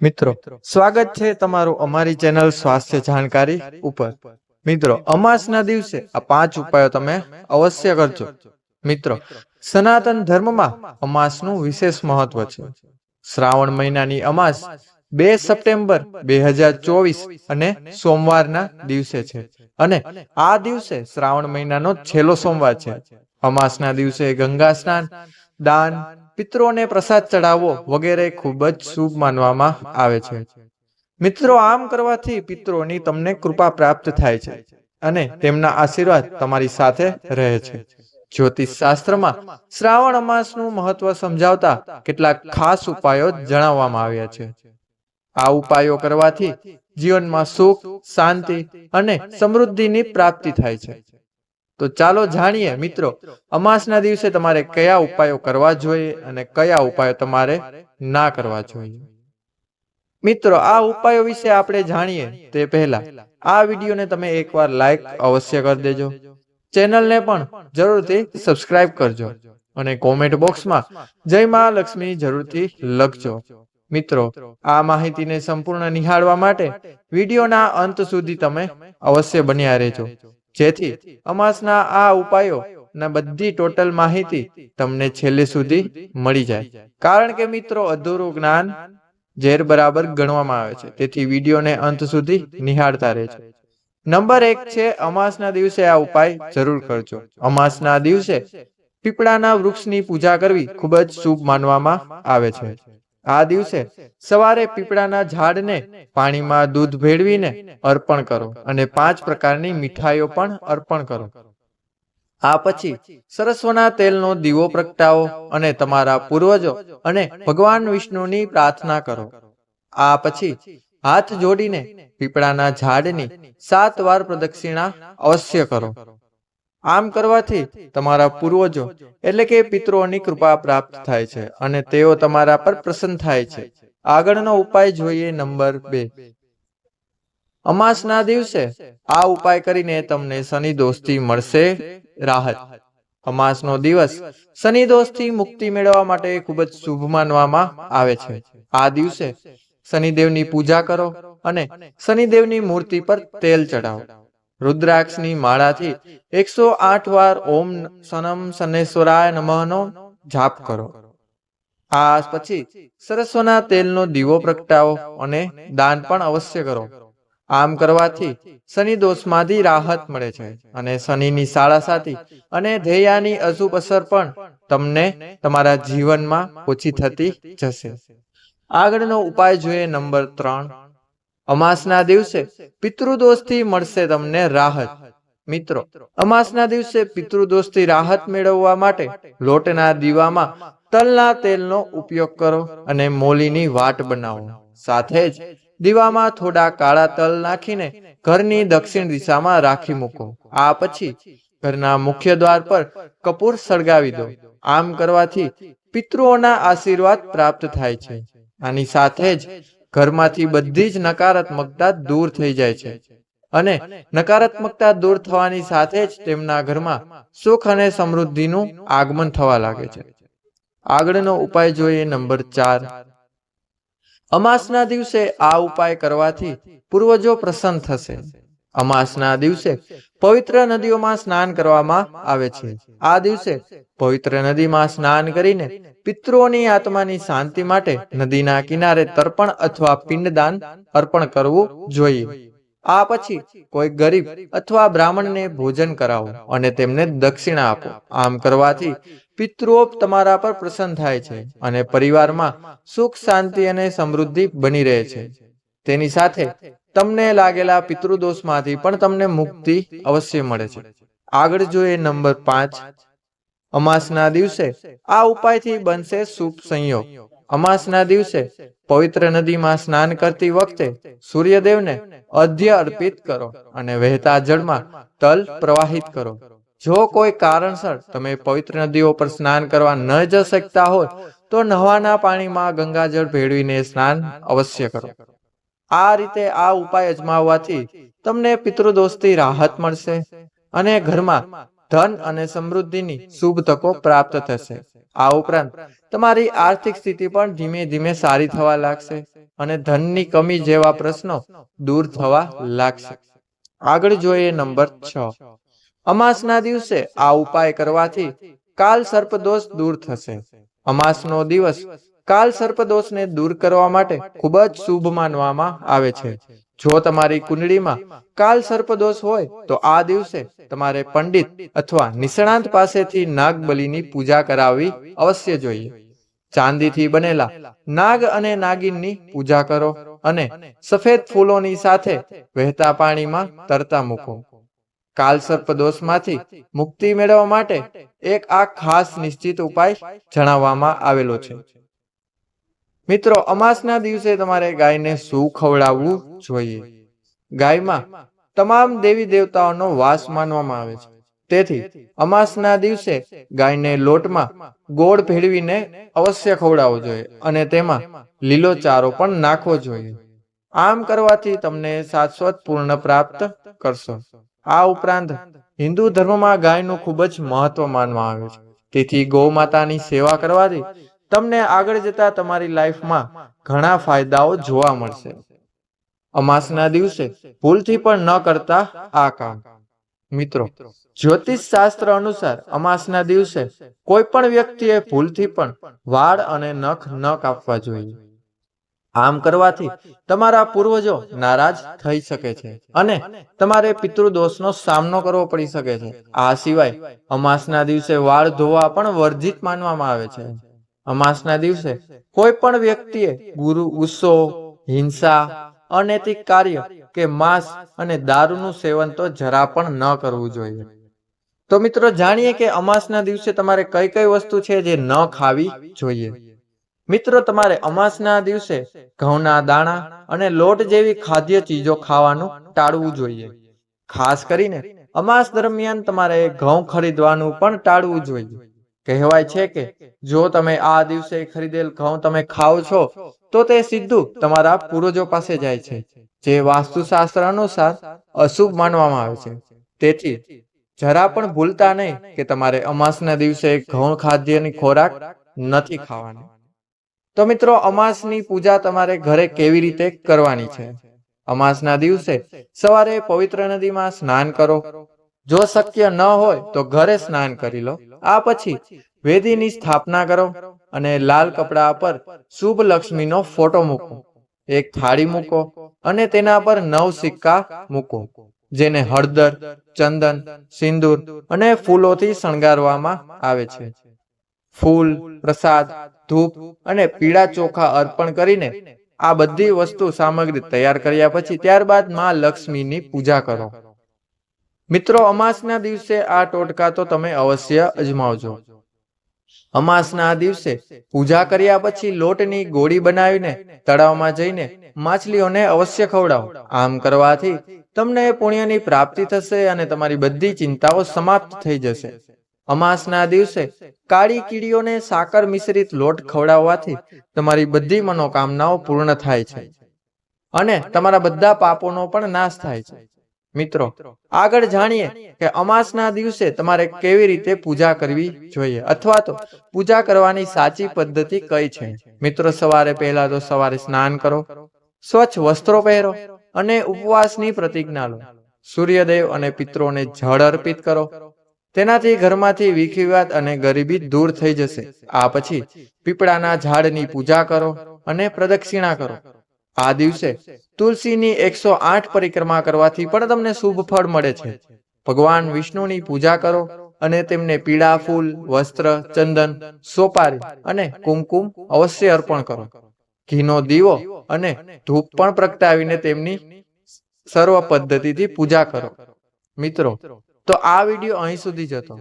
મિત્રો સ્વાગત છે તમારું અમારી ચેનલ સ્વાસ્થ્ય જાણકારી ઉપર। મિત્રો અમાસના દિવસે આ 5 ઉપાયો તમે અવશ્ય કરજો। મિત્રો સનાતન ધર્મમાં અમાસનું વિશેષ મહત્વ છે। શ્રાવણ મહિનાની અમાસ 2 સપ્ટેમ્બર 2024 અને સોમવારના દિવસે છે અને આ દિવસે શ્રાવણ મહિનાનો છેલ્લો સોમવાર છે। અમાસના દિવસે ગંગા સ્નાન, દાન, પિતરોને પ્રસાદ ચડાવવો વગેરે ખૂબ જ શુભ માનવામાં આવે છે। મિત્રો આમ કરવાથી પિતરોની તમને કૃપા પ્રાપ્ત થાય છે અને તેમના આશીર્વાદ તમારી સાથે રહે છે। જ્યોતિષ શાસ્ત્રમાં શ્રાવણ અમાસનું મહત્વ સમજાવતા કેટલાક ખાસ ઉપાયો જણાવવામાં આવ્યા છે। આ ઉપાયો કરવાથી જીવનમાં સુખ, શાંતિ અને સમૃદ્ધિની પ્રાપ્તિ થાય છે। તો ચાલો જાણીએ મિત્રો અમાસના દિવસે તમારે કયા ઉપાયો કરવા જોઈએ અને કયા ઉપાયો તમારે ના કરવા જોઈએ। મિત્રો આ ઉપાયો વિશે આપણે જાણીએ તે પહેલા આ વિડીયોને તમે એકવાર લાઈક અવશ્ય કરી દેજો, ચેનલને પણ જરૂરથી સબસ્ક્રાઇબ કરજો અને કોમેન્ટ બોક્સમાં જય માં લક્ષ્મી જરૂરથી લખજો। મિત્રો આ માહિતીને સંપૂર્ણ નિહાળવા માટે વિડીયોના અંત સુધી તમે અવશ્ય બન્યા રહેજો, જેથી અમાસના આ ઉપાયો અને બધી ટોટલ માહિતી તમને છેલ્લે સુધી મળી જાય। કારણ કે મિત્રો અધૂરું જ્ઞાન ઝેર બરાબર ગણવામાં આવે છે, તેથી વિડીયોને અંત સુધી નિહાળતા રહેજો। નંબર 1 છે અમાસના દિવસે આ ઉપાય જરૂર કરજો। અમાસના દિવસે પીપળાના વૃક્ષની પૂજા કરવી ખૂબ જ શુભ માનવામાં આવે છે। આ દિવસે સવારે પીપળાના ઝાડને પાણીમાં દૂધ ભેળવીને અર્પણ કરો અને 5 પ્રકારની મીઠાઈઓ પણ અર્પણ કરો। આ પછી સરસ્વના તેલનો દીવો પ્રગટાવો અને તમારા પૂર્વજો અને ભગવાન વિષ્ણુની પ્રાર્થના કરો। આ પછી હાથ જોડીને પીપળાના ઝાડની 7 વાર પ્રદક્ષિણા અવશ્ય કરો। આમ કરવાથી તમારા પૂર્વજો એટલે કે પિતરોની કૃપા પ્રાપ્ત થાય છે અને તેઓ તમારા પર પ્રસન્ન થાય છે। આગળનો ઉપાય જોઈએ નંબર 2। અમાસના દિવસે આ ઉપાય કરીને તમને શનિ દોષથી મળશે રાહત। અમાસનો દિવસ શનિ દોષથી મુક્તિ મેળવવા માટે ખૂબ જ શુભ માનવામાં આવે છે। આ દિવસે શનિદેવની પૂજા કરો અને શનિદેવની મૂર્તિ પર તેલ ચડાવો। રુદ્રાક્ષની માળાથી 108 વાર ઓમ શનમ શનેશ્વરાય નમઃનો જાપ કરો। આ પછી સરસ્વના તેલનો દીવો પ્રગટાવો અને દાન પણ અવશ્ય કરો। આમ કરવાથી શનિ દોષમાંથી રાહત મળે છે અને શનિની સાડાસાતી અને ધૈયાની અશુભ અસર પણ તમને તમારા જીવનમાં ઓછી થતી જશે। આગળનો ઉપાય જોઈએ નંબર 3। અમાસના દિવસે પિતૃદોષથી મળશે તમને રાહત। મિત્રો અમાસના દિવસે પિતૃદોષથી રાહત મેળવવા માટે લોટના દીવામાં તલના તેલનો ઉપયોગ કરો અને મોલીની વાટ બનાવો। સાથે જ દીવામાં થોડા કાળા તલ નાખીને ઘરની દક્ષિણ દિશામાં રાખી મૂકો। આ પછી ઘરના મુખ્ય દ્વાર પર કપૂર સળગાવી દો। આમ કરવાથી પિતૃઓના આશીર્વાદ પ્રાપ્ત થાય છે। આની સાથે જ ઘરમાંથી બધી જ નકારાત્મકતા દૂર થઈ જાય છે અને નકારાત્મકતા દૂર થવાની સાથે જ તેમના ઘરમાં સુખ અને સમૃદ્ધિનું આગમન થવા લાગે છે। આગળનો ઉપાય જોઈએ નંબર 4। અમાસના દિવસે આ ઉપાય કરવાથી પૂર્વજો પ્રસન્ન થશે। અમાસના દિવસે પવિત્ર નદીઓમાં સ્નાન કરવામાં આવે છે। આ દિવસે પવિત્ર નદીમાં સ્નાન કરીને પિતૃઓની આત્માની શાંતિ માટે નદીના કિનારે તર્પણ અથવા પિંડદાન અર્પણ કરવું જોઈએ। આ પછી કોઈ ગરીબ અથવા બ્રાહ્મણને ભોજન કરાવો અને તેમને દક્ષિણા આપો। આમ કરવાથી પિતૃઓ તમારા પર પ્રસન્ન થાય છે અને પરિવારમાં સુખ, શાંતિ અને સમૃદ્ધિ બની રહે છે। તેની સાથે તમને લાગેલા પિતૃદોષમાંથી પણ તમને મુક્તિ અવશ્ય મળે છે। આગળ જોઈએ નંબર 5। અમાસના દિવસે આ ઉપાયથી બનશે શુભ સંયોગ। અમાસના દિવસે પવિત્ર નદીમાં સ્નાન કરતી વખતે સૂર્યદેવને અર્ધ્ય અર્પિત કરો અને વહેતા જળમાં તલ પ્રવાહિત કરો। જો કોઈ કારણસર તમે પવિત્ર નદીઓ પર સ્નાન કરવા ન જઈ શકતા હોય તો નહાવાના પાણીમાં ગંગાજળ ભેળવીને સ્નાન અવશ્ય કરો। આ રીતે આ ઉપાય અજમાવવાથી તમને પિતૃદોષથી રાહત મળશે અને ઘરમાં ધન અને સમૃદ્ધિની શુભ તકો પ્રાપ્ત થશે। આ ઉપરાંત તમારી આર્થિક સ્થિતિ પણ ધીમે ધીમે સારી થવા લાગશે। અને ધનની કમી જેવા પ્રશ્નો દૂર થવા લાગશે. આગળ જોઈએ નંબર 6. અમાસના દિવસે આ ઉપાય કરવાથી કાલ સર્પદોષ દૂર થશે. અમાસનો દિવસ કાલ સર્પદોષને દૂર કરવા માટે ખૂબ જ શુભ માનવામાં આવે છે. જો તમારી કુંડળીમાં કાલ સર્પદોષ હોય તો આ દિવસે તમારે પંડિત અથવા નિષ્ણાંત પાસેથી નાગબલીની પૂજા કરાવવી અવશ્ય જોઈએ. ચાંદીથી બનેલા નાગ અને નાગિનની પૂજા કરો અને સફેદ ફૂલોની સાથે વહેતા પાણીમાં તરતા મૂકો. કાલ સર્પદોષમાંથી મુક્તિ મેળવવા માટે એક આ ખાસ નિશ્ચિત ઉપાય જણાવવામાં આવેલો છે. મિત્રો, અમાસના દિવસે તમારે ગાયને શું ખવડાવવું જોઈએ? ગાયમાં તમામ દેવી દેવતાઓનો વાસ માનવામાં આવે છે. તેથી અમાસના દિવસે ગાયને લોટમાં ગોળ ભેળવીને અવશ્ય ખવડાવવો જોઈએ અને તેમાં લીલો ચારો પણ નાખવો જોઈએ. આમ કરવાથી તમને શાશ્વત પૂર્ણ પ્રાપ્ત કરશો. આ ઉપરાંત હિન્દુ ધર્મમાં ગાયનું ખૂબ જ મહત્વ માનવામાં આવે છે. તેથી ગૌ માતાની સેવા કરવાથી તમને આગળ જતા તમારી લાઈફમાં ઘણા ફાયદાઓ જોવા મળશે. અમાસના દિવસે ભૂલથી પણ ન કરતા આ કામ. મિત્રો, જ્યોતિષ શાસ્ત્ર અનુસાર અમાસના દિવસે કોઈ પણ વ્યક્તિએ ભૂલથી પણ વાળ અને નખ ન કાપવા જોઈએ. આમ કરવાથી તમારા પૂર્વજો નારાજ થઈ શકે છે અને તમારે પિતૃદોષનો સામનો કરવો પડી શકે છે. આ સિવાય અમાસના દિવસે વાળ ધોવા પણ વર્જિત માનવામાં આવે છે. અમાસના દિવસે કોઈ પણ વ્યક્તિએ ગુસ્સો, હિંસા, અનૈતિક કાર્ય કે માંસ અને દારૂનું સેવન તો જરા પણ ન કરવું જોઈએ. તો મિત્રો, જાણીએ કે અમાસના દિવસે તમારે કઈ કઈ વસ્તુ છે જે ન ખાવી જોઈએ. મિત્રો, તમારે અમાસના દિવસે ઘઉંના દાણા અને લોટ જેવી ખાદ્ય ચીજો ખાવાનું ટાળવું જોઈએ. ખાસ કરીને અમાસ દરમિયાન તમારે ઘઉં ખરીદવાનું પણ ટાળવું જોઈએ. કહેવાય છે કે જો તમે આ દિવસે ખરીદેલ ઘઉં તમે ખાઓ છો તો તે સીધું તમારા પૂર્વજો પાસે જાય છે, જે વાસ્તુશાસ્ત્ર અનુસાર અશુભ માનવામાં આવે છે. તેથી જરા પણ ભૂલતા નહીં કે તમારે અમાસના દિવસે ઘઉં ખાદ્યની ખોરાક નથી ખાવાની. તો મિત્રો, અમાસની પૂજા તમારે ઘરે કેવી રીતે કરવાની છે? અમાસના દિવસે સવારે પવિત્ર નદીમાં સ્નાન કરો. જો શક્ય ન હોય તો ઘરે સ્નાન કરી લો. આ પછી વેદીની સ્થાપના કરો અને લાલ કપડા પર શુભ લક્ષ્મીનો ફોટો મૂકો. એક થાળી મૂકો અને તેના પર 9 સિક્કા મૂકો, જેને હળદર, ચંદન, સિંદૂર અને ફૂલોથી શણગારવામાં આવે છે. ફૂલ, પ્રસાદ, ધૂપ અને પીળા ચોખા અર્પણ કરીને આ બધી વસ્તુ સામગ્રી તૈયાર કર્યા પછી ત્યારબાદ માં લક્ષ્મીની પૂજા કરો. મિત્રો, અમાસના દિવસે આ ટોટકા તો તમે અવશ્ય અજમાવજો. અમાસના દિવસે પૂજા કર્યા પછી લોટની ગોળી બનાવીને તળાવમાં જઈને માછલીઓને અવશ્ય ખવડાવો. આમ કરવાથી તમને પુણ્યની પ્રાપ્તિ થશે અને તમારી બધી ચિંતાઓ સમાપ્ત થઈ જશે. અમાસના દિવસે કાળી કીડીઓને સાકર મિશ્રિત લોટ ખવડાવવાથી તમારી બધી મનોકામનાઓ પૂર્ણ થાય છે અને તમારા બધા પાપોનો પણ નાશ થાય છે. મિત્રો, આગળ જાણીએ કે અમાસના દિવસે તમારે કેવી રીતે પૂજા કરવી જોઈએ અથવા તો પૂજા કરવાની સાચી પદ્ધતિ કઈ છે. મિત્રો, પહેલા તો સવારે સ્નાન કરો, સ્વચ્છ વસ્ત્રો પહેરો અને ઉપવાસની પ્રતિજ્ઞા લો. સૂર્યદેવ અને પિતરોને જળ અર્પિત કરો. તેનાથી ઘરમાંથી વિખવાદ અને ગરીબી દૂર થઈ જશે. આ પછી પીપળાના ઝાડની પૂજા કરો અને પ્રદક્ષિણા કરો. આ દિવસે તુલસીની 108 પરિક્રમા કરવાથી પણ તમને શુભ ફળ મળે છે. ભગવાન વિષ્ણુની પૂજા કરો અને તેમને પીળા ફૂલ, વસ્ત્ર, ચંદન, સોપારી અને કુમકુમ અવશ્ય અર્પણ કરો. ઘીનો દીવો અને ધૂપ પણ પ્રગટાવીને તેમની સર્વ પદ્ધતિથી પૂજા કરો. મિત્રો, તો આ વિડીયો અહીં સુધી જ હતો.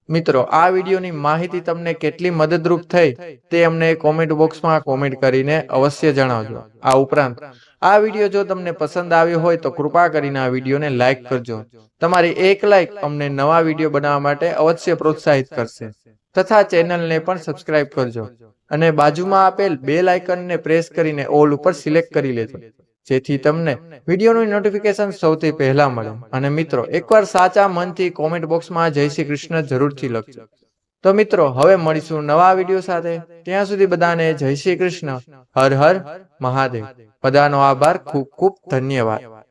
મિત્રો, આ વિડીયોની માહિતી તમને કેટલી મદદરૂપ થઈ તે અમને કોમેન્ટ બોક્સમાં કોમેન્ટ કરીને અવશ્ય જણાવજો. આ ઉપરાંત આ વિડીયો જો તમને પસંદ આવ્યો હોય તો કૃપા કરીને આ વિડીયોને લાઈક કરજો. તમારી એક લાઈક અમને નવા વિડીયો બનાવવા માટે અવશ્ય પ્રોત્સાહિત કરશે. તથા ચેનલને પણ સબસ્ક્રાઇબ કરજો અને બાજુમાં આપેલ બેલ આઇકનને પ્રેસ કરીને ઓલ ઉપર સિલેક્ટ કરી લેજો, જેથી તમને વિડીયોનું નોટિફિકેશન સૌથી પહેલા મળે. અને મિત્રો, એકવાર સાચા મનથી કોમેન્ટ બોક્સમાં જય શ્રી કૃષ્ણ જરૂરથી લખજો. તો મિત્રો હવે મળીશું નવા વિડીયો સાથે. ત્યાં સુધી બધાને જય શ્રી કૃષ્ણ. હર હર મહાદેવ. બધાનો આભાર. ખૂબ ખૂબ ધન્યવાદ.